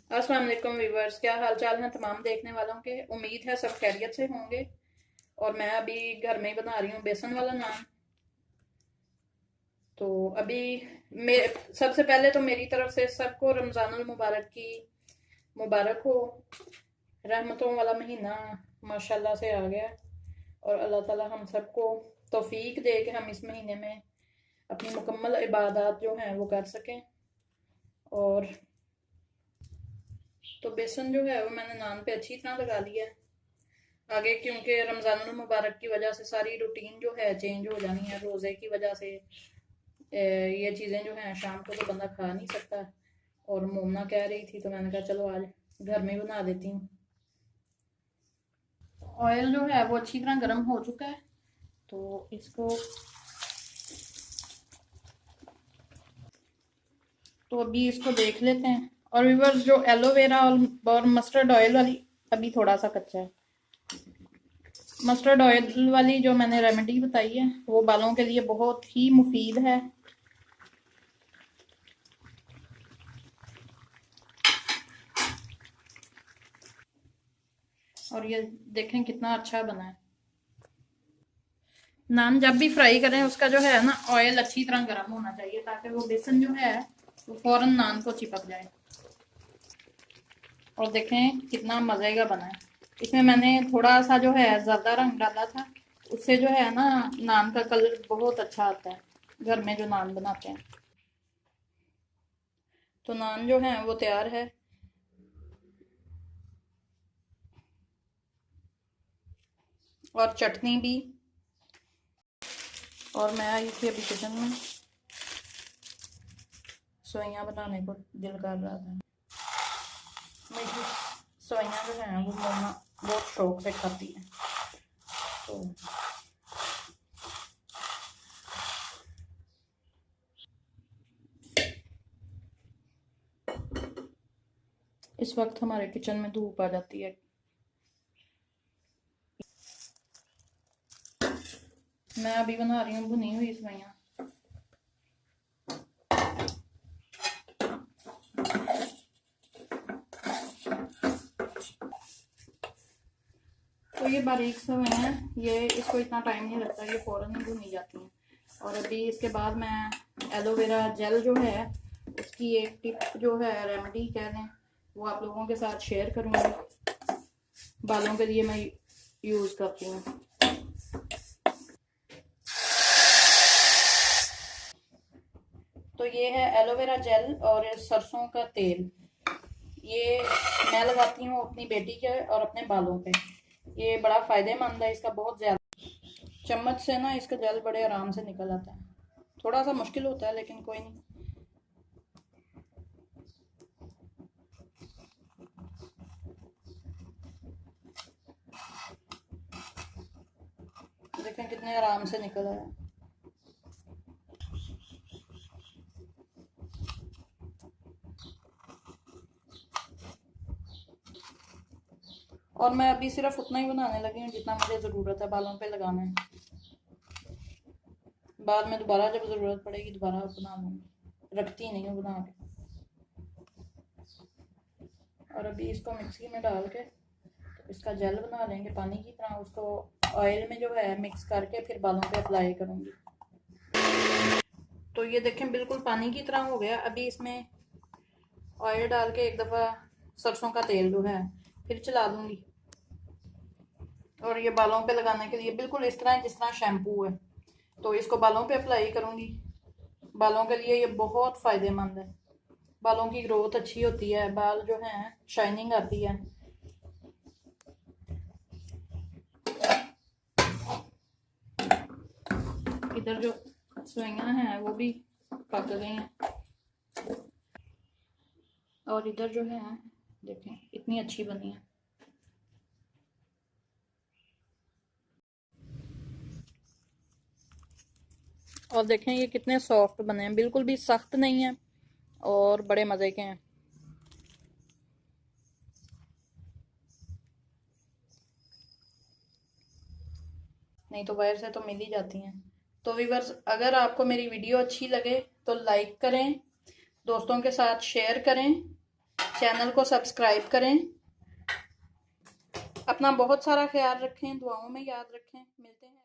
अस्सलाम वालेकुम व्यूवर्स, क्या हाल चाल है तमाम देखने वालों के। उम्मीद है सब खैरियत से होंगे। और मैं अभी घर में ही बना रही हूँ बेसन वाला नान। तो अभी सबसे पहले तो मेरी तरफ से सबको रमज़ानुल मुबारक की मुबारक हो। रहमतों वाला महीना माशाल्लाह से आ गया और अल्लाह ताला हम सबको तौफीक दे कि हम इस महीने में अपनी मुकम्मल इबादत जो हैं वो कर सकें। और तो बेसन जो है वो मैंने नान पे अच्छी तरह लगा लिया है। आगे क्योंकि रमज़ानुल मुबारक की वजह से सारी रूटीन जो है चेंज हो जानी है, रोज़े की वजह से ये चीज़ें जो हैं शाम को तो बंदा खा नहीं सकता। और मोमना कह रही थी तो मैंने कहा चलो आज घर में बना देती हूँ। ऑयल जो है वो अच्छी तरह गर्म हो चुका है, तो इसको तो अभी इसको देख लेते हैं। और व्यूअर्स, जो एलोवेरा और मस्टर्ड ऑयल वाली अभी थोड़ा सा कच्चा है। मस्टर्ड ऑयल वाली जो मैंने रेमेडी बताई है वो बालों के लिए बहुत ही मुफीद है। और ये देखें कितना अच्छा बना है। नान जब भी फ्राई करें उसका जो है ना ऑयल अच्छी तरह गर्म होना चाहिए ताकि वो बेसन जो है वो फौरन नान को चिपक जाए। और देखें कितना मज़े का बना है। इसमें मैंने थोड़ा सा जो है ज़्यादा रंग डाला था, उससे जो है ना नान का कलर बहुत अच्छा आता है घर में जो नान बनाते हैं। तो नान जो है वो तैयार है। और चटनी भी। और मैं आई थी अभी किचन में, सेवइयाँ बनाने को दिल कर रहा था। मेरी सेवइयाँ जो हैं वो मम्मा बहुत शौक से खाती हैं। तो इस वक्त हमारे किचन में धूप आ जाती है। मैं अभी बना रही हूँ भुनी हुई सेवइयाँ। तो ये बारीक सेवइयाँ हैं, ये इसको इतना टाइम नहीं लगता, ये फ़ौरन ही भुनी जाती हैं। और अभी इसके बाद मैं एलोवेरा जेल जो है उसकी एक टिप जो है रेमेडी कह दें वो आप लोगों के साथ शेयर करूँगी। बालों के लिए मैं यूज़ करती हूँ। तो ये है एलोवेरा जेल और सरसों का तेल। ये मैं लगाती हूँ अपनी बेटी के और अपने बालों पे। ये बड़ा फ़ायदेमंद है, इसका बहुत ज़्यादा। चम्मच से ना इसका जेल बड़े आराम से निकल आता है। थोड़ा सा मुश्किल होता है लेकिन कोई नहीं। देखें कितने आराम से निकल आया। और मैं अभी सिर्फ उतना ही बनाने लगी हूँ जितना मुझे ज़रूरत है बालों पे लगाना है। बाद में दोबारा जब ज़रूरत पड़ेगी दोबारा बना लूँगी, रखती नहीं हूँ बना के। और अभी इसको मिक्सी में डाल के तो इसका जेल बना लेंगे पानी की तरह। उसको ऑयल में जो है मिक्स करके फिर बालों पे अप्लाई करूँगी। तो ये देखें बिल्कुल पानी की तरह हो गया। अभी इसमें ऑयल डाल के एक दफ़ा सरसों का तेल जो है फिर चला दूँगी। और ये बालों पे लगाने के लिए बिल्कुल इस तरह जिस तरह शैम्पू है, तो इसको बालों पे अप्लाई करूँगी। बालों के लिए ये बहुत फ़ायदेमंद है। बालों की ग्रोथ अच्छी होती है, बाल जो हैं शाइनिंग आती है। इधर जो सेवइयाँ हैं वो भी पक गई हैं। और इधर जो है देखें इतनी अच्छी बनी है। और देखें ये कितने सॉफ्ट बने हैं, बिल्कुल भी सख्त नहीं है और बड़े मज़े के हैं। नहीं तो वायर से तो मिल ही जाती हैं। तो व्यूअर्स, अगर आपको मेरी वीडियो अच्छी लगे तो लाइक करें, दोस्तों के साथ शेयर करें चैनल को सब्सक्राइब करें। अपना बहुत सारा ख्याल रखें, दुआओं में याद रखें। मिलते हैं।